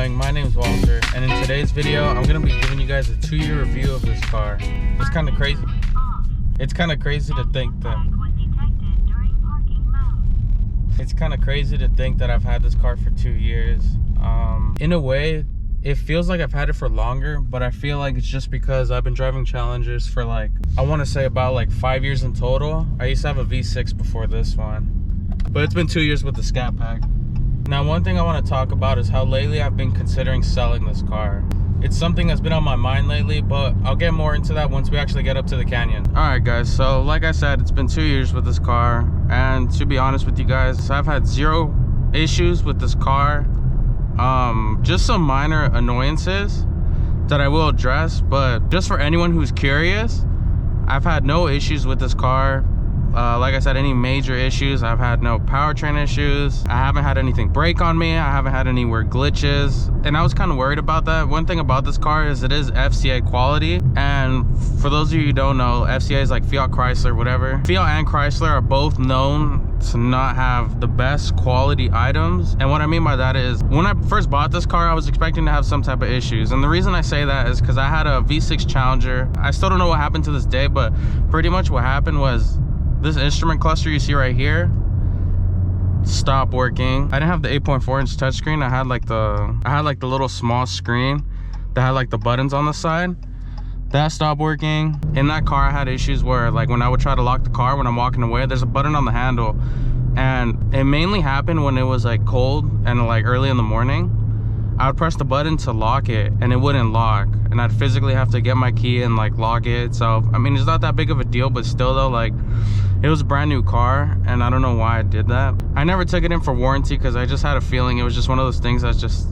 morning, my name is Walter, and in today's video I'm gonna be giving you guys a 2-year review of this car. It's kind of crazy. It's kind of crazy to think that I've had this car for 2 years. In a way, it feels like I've had it for longer, but I feel like it's just because I've been driving Challengers for I want to say about 5 years in total. I used to have a V6 before this one, but it's been 2 years with the Scatpack. Now, one thing I want to talk about is how lately I've been considering selling this car. It's something that's been on my mind lately, but I'll get more into that once we actually get up to the canyon. Alright guys, so like I said, it's been 2 years with this car, and to be honest with you guys, I've had 0 issues with this car. Just some minor annoyances that I will address, but just for anyone who's curious, I've had no issues with this car. Like I said, any major issues. I've had no powertrain issues. I haven't had anything break on me. I haven't had any weird glitches, and I was kind of worried about that. One thing about this car is it is FCA quality, and for those of you who don't know, FCA is like Fiat, Chrysler, whatever. Fiat and Chrysler are both known to not have the best quality items, and what I mean by that is when I first bought this car, I was expecting to have some type of issues, and the reason I say that is because I had a V6 Challenger. I still don't know what happened to this day, but pretty much what happened was this instrument cluster you see right here stopped working. I didn't have the 8.4-inch touchscreen. I had the little small screen that had the buttons on the side. That stopped working. In that car, I had issues where when I would try to lock the car when I'm walking away, there's a button on the handle, and it mainly happened when it was cold and early in the morning. I would press the button to lock it and it wouldn't lock, and I'd physically have to get my key and lock it. So I mean, it's not that big of a deal, but still though, it was a brand new car, and I don't know why I did that. I never took it in for warranty because I just had a feeling it was just one of those things that's just,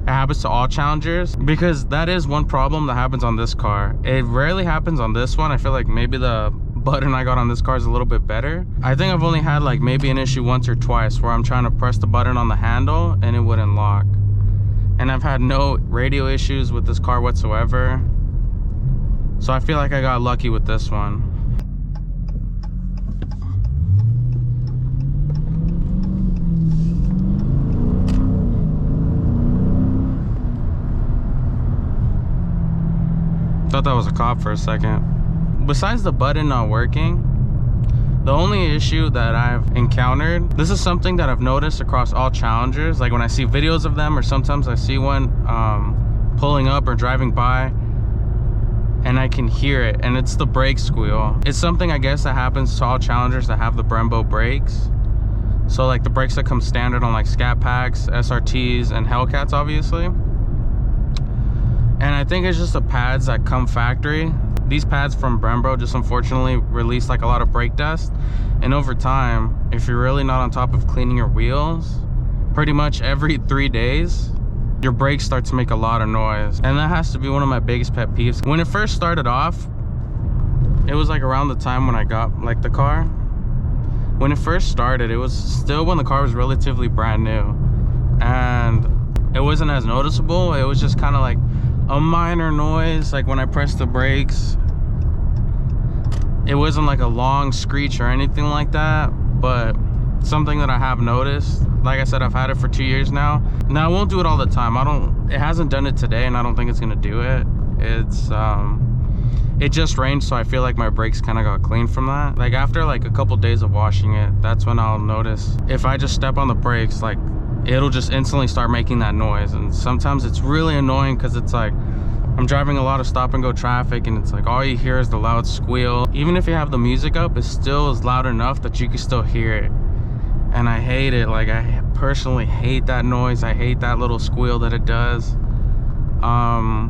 it happens to all Challengers, because that is one problem that happens on this car. It rarely happens on this one. I feel like maybe the button I got on this car is a little bit better. I think I've only had maybe an issue once or twice where I'm trying to press the button on the handle and it wouldn't lock. And I've had no radio issues with this car whatsoever. So I feel like I got lucky with this one. Thought that was a cop for a second. Besides the button not working, the only issue that I've encountered, this is something that I've noticed across all Challengers, when I see videos of them, or sometimes I see one pulling up or driving by, and I can hear it, and it's the brake squeal. It's something I guess that happens to all Challengers that have the Brembo brakes. So the brakes that come standard on Scatpacks, SRTs, and Hellcats obviously. And I think it's just the pads that come factory. These pads from Brembo just unfortunately release a lot of brake dust, and over time, if you're really not on top of cleaning your wheels, pretty much every 3 days your brakes start to make a lot of noise, and that has to be one of my biggest pet peeves. When it first started off, it was around the time when I got the car. When it first started, it was still when the car was relatively brand new, and it wasn't as noticeable. It was just kind of a minor noise, when I pressed the brakes. It wasn't a long screech or anything like that, but something that I have noticed. Like I said, I've had it for 2 years now. Now, I won't do it all the time. It hasn't done it today, and I don't think it's gonna do it. It just rained, so I feel like my brakes kind of got clean from that. After a couple days of washing it, that's when I'll notice if I just step on the brakes, it'll just instantly start making that noise. And sometimes it's really annoying because it's I'm driving a lot of stop and go traffic, and it's all you hear is the loud squeal. Even if you have the music up, it still is loud enough that you can still hear it, and I hate it. I personally hate that noise. I hate that little squeal that it does. I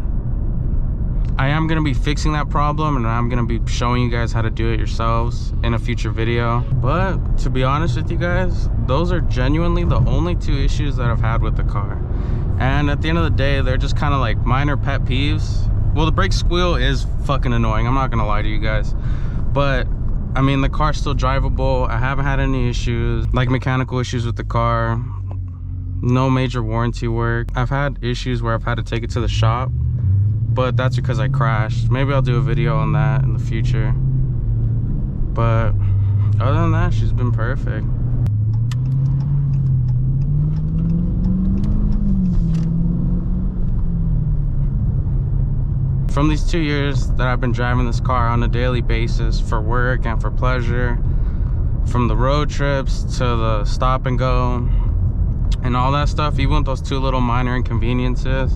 am going to be fixing that problem, and I'm going to be showing you guys how to do it yourselves in a future video. But to be honest with you guys, those are genuinely the only 2 issues that I've had with the car. And at the end of the day, they're just kind of minor pet peeves. Well, the brake squeal is fucking annoying, I'm not going to lie to you guys. But I mean, the car's still drivable. I haven't had any issues, mechanical issues with the car. No major warranty work. I've had issues where I've had to take it to the shop, but that's because I crashed. Maybe I'll do a video on that in the future. But other than that, she's been perfect. from these 2 years that I've been driving this car on a daily basis for work and for pleasure, from the road trips to the stop and go and all that stuff, even with those 2 little minor inconveniences,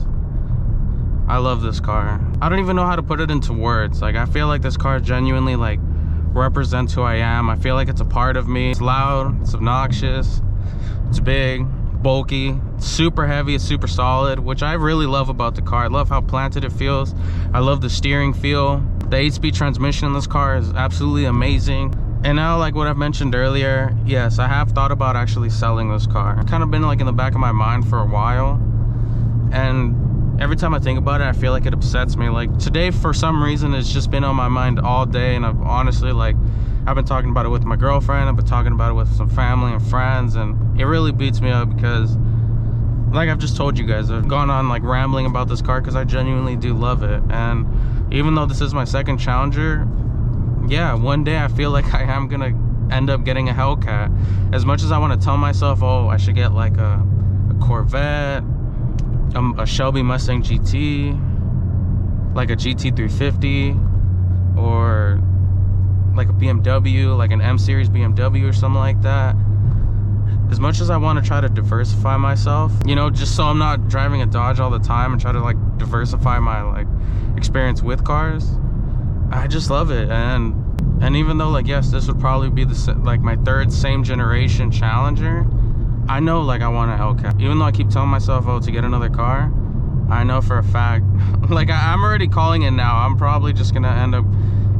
I love this car. I don't even know how to put it into words. Like, I feel like this car genuinely like represents who I am. I feel like it's a part of me. It's loud, it's obnoxious, it's big, bulky, super heavy, it's super solid, which I really love about the car. I love how planted it feels. I love the steering feel. The 8-speed transmission in this car is absolutely amazing. And now, like what I've mentioned earlier, yes, I have thought about actually selling this car. It's kind of been like in the back of my mind for a while, and every time I think about it, I feel like it upsets me. Like today, for some reason, it's just been on my mind all day, and I've honestly, like, I've been talking about it with my girlfriend, I've been talking about it with some family and friends, and it really beats me up because, like I've just told you guys, I've gone on like rambling about this car because I genuinely do love it. And even though this is my second Challenger, yeah, one day I feel like I am gonna end up getting a Hellcat. As much as I want to tell myself, oh, I should get like a Corvette, a Shelby Mustang GT, like a GT350, or like a BMW, like an M series BMW or something like that. As much as I want to try to diversify myself, you know, just so I'm not driving a Dodge all the time, and try to like diversify my like experience with cars, I just love it. And even though, like, yes, this would probably be the like my 3rd same generation Challenger, I know like I want a Hellcat. Even though I keep telling myself, oh, to get another car, I know for a fact, like I'm already calling it now, I'm probably just gonna end up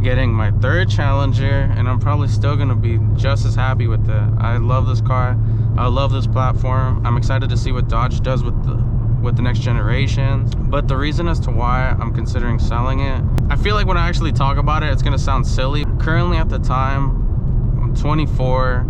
getting my 3rd Challenger, and I'm probably still gonna be just as happy with it. I love this car, I love this platform. I'm excited to see what Dodge does with the next generation. But the reason as to why I'm considering selling it, I feel like when I actually talk about it, it's gonna sound silly. Currently at the time, I'm 24,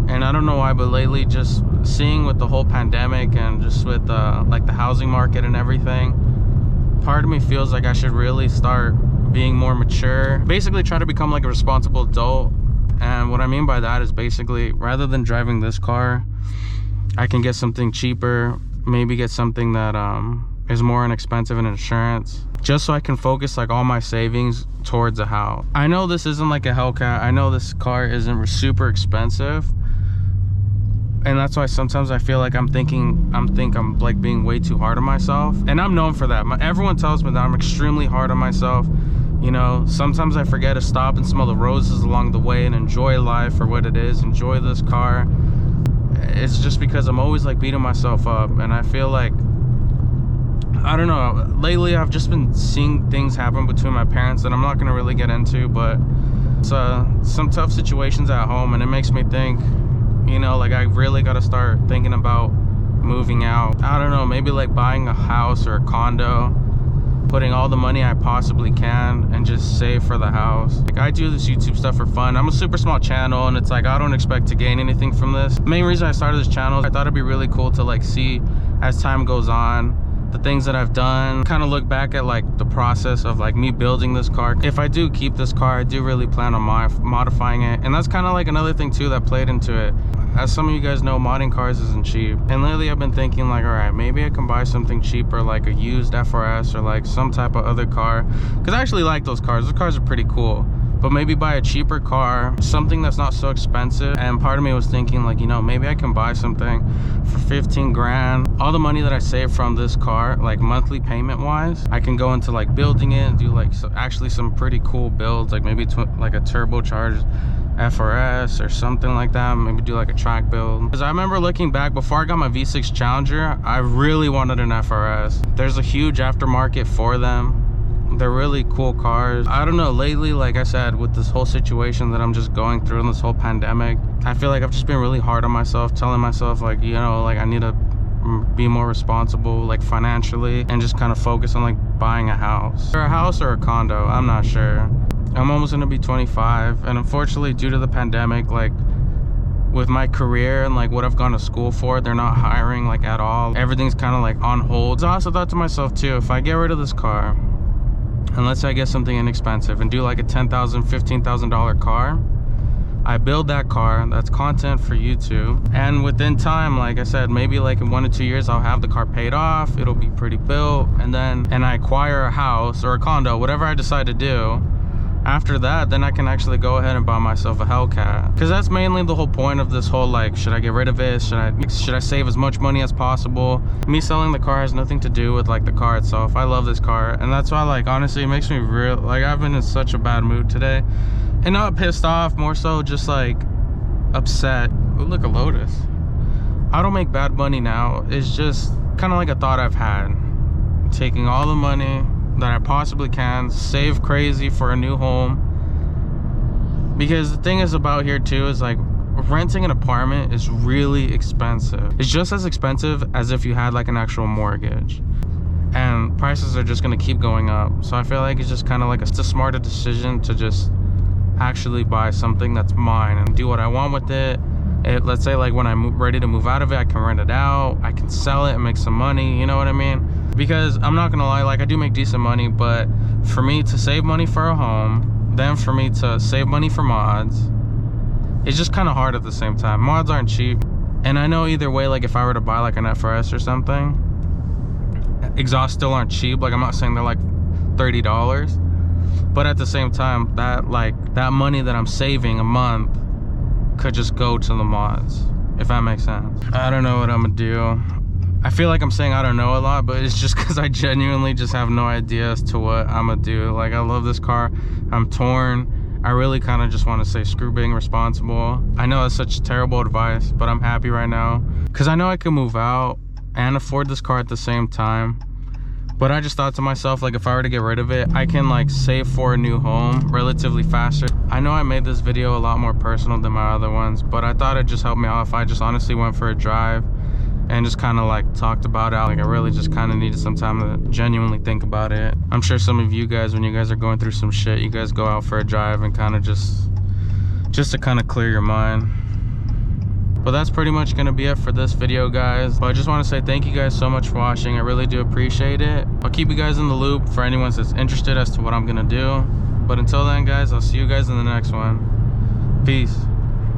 and I don't know why, but lately, just seeing with the whole pandemic and just with like the housing market and everything, part of me feels like I should really start being more mature, basically try to become like a responsible adult. And what I mean by that is basically, rather than driving this car, I can get something cheaper, maybe get something that is more inexpensive in insurance, just so I can focus like all my savings towards a house. I know this isn't like a Hellcat, I know this car isn't super expensive, and that's why sometimes I feel like I'm like being way too hard on myself, and I'm known for that. Everyone tells me that I'm extremely hard on myself. You know, sometimes I forget to stop and smell the roses along the way and enjoy life for what it is, enjoy this car. It's just because I'm always like beating myself up, and I feel like, I don't know, lately I've just been seeing things happen between my parents that I'm not gonna really get into, but it's some tough situations at home, and it makes me think, you know, like I really gotta start thinking about moving out. I don't know, maybe like buying a house or a condo, putting all the money I possibly can and just save for the house. Like, I do this YouTube stuff for fun. I'm a super small channel, and it's like I don't expect to gain anything from this. The main reason I started this channel, I thought it'd be really cool to like see as time goes on the things that I've done, kind of look back at like the process of like me building this car. If I do keep this car, I do really plan on modifying it, and that's kind of like another thing too that played into it. As some of you guys know, modding cars isn't cheap, and lately I've been thinking like, all right, maybe I can buy something cheaper, like a used FRS or like some type of other car, because I actually like those cars. Those cars are pretty cool. But maybe buy a cheaper car, something that's not so expensive. And part of me was thinking like, you know, maybe I can buy something for 15 grand. All the money that I save from this car, like monthly payment wise, I can go into like building it and do like actually some pretty cool builds, like maybe like a turbocharged FRS or something like that. Maybe do like a track build, because I remember looking back before I got my V6 Challenger, I really wanted an FRS. There's a huge aftermarket for them. They're really cool cars. I don't know, lately, like I said, with this whole situation that I'm just going through in this whole pandemic, I feel like I've just been really hard on myself, telling myself like, you know, like I need to be more responsible, like financially, and just kind of focus on like buying a house or a condo. I'm not sure. I'm almost gonna be 25, and unfortunately, due to the pandemic, like with my career and like what I've gone to school for, they're not hiring like at all. Everything's kind of like on hold. So I also thought to myself too, if I get rid of this car, and let's say I get something inexpensive and do like a $10,000, $15,000 car, I build that car. That's content for YouTube. And within time, like I said, maybe like in 1 to 2 years, I'll have the car paid off. It'll be pretty built. And I acquire a house or a condo, whatever I decide to do. After that, then I can actually go ahead and buy myself a Hellcat. Because that's mainly the whole point of this whole, like, should I get rid of it? Should I save as much money as possible? Me selling the car has nothing to do with, like, the car itself. I love this car. And that's why, like, honestly, it makes me real, like, I've been in such a bad mood today. And not pissed off, more so just, like, upset. Ooh, look, a Lotus. I don't make bad money now. It's just kind of like a thought I've had. Taking all the money that I possibly can, save crazy for a new home. Because the thing is about here too is like renting an apartment is really expensive. It's just as expensive as if you had like an actual mortgage, and prices are just going to keep going up. So I feel like it's just kind of like it's a smarter decision to just actually buy something that's mine and do what I want with it. Let's say like when I'm ready to move out of it, I can rent it out, I can sell it and make some money, you know what I mean? Because I'm not gonna lie, like I do make decent money, but for me to save money for a home, then for me to save money for mods, it's just kind of hard at the same time. Mods aren't cheap. And I know either way, like if I were to buy like an FRS or something, exhausts still aren't cheap. Like I'm not saying they're like $30, but at the same time, that money that I'm saving a month could just go to the mods, if that makes sense. I don't know what I'm gonna do. I feel like I'm saying I don't know a lot, but it's just because I genuinely just have no idea as to what I'm gonna do. Like I love this car, I'm torn. I really kind of just want to say screw being responsible. I know that's such terrible advice, but I'm happy right now because I know I can move out and afford this car at the same time. But I just thought to myself, like if I were to get rid of it, I can like save for a new home relatively faster. I know I made this video a lot more personal than my other ones, but I thought it'd just help me out if I just honestly went for a drive and just kind of like talked about it. Like I really just kind of needed some time to genuinely think about it. I'm sure some of you guys, when you guys are going through some shit, you guys go out for a drive and kind of just to kind of clear your mind. But that's pretty much gonna be it for this video, guys. But I just want to say thank you guys so much for watching. I really do appreciate it. I'll keep you guys in the loop for anyone that's interested as to what I'm gonna do. But until then, guys, I'll see you guys in the next one. Peace.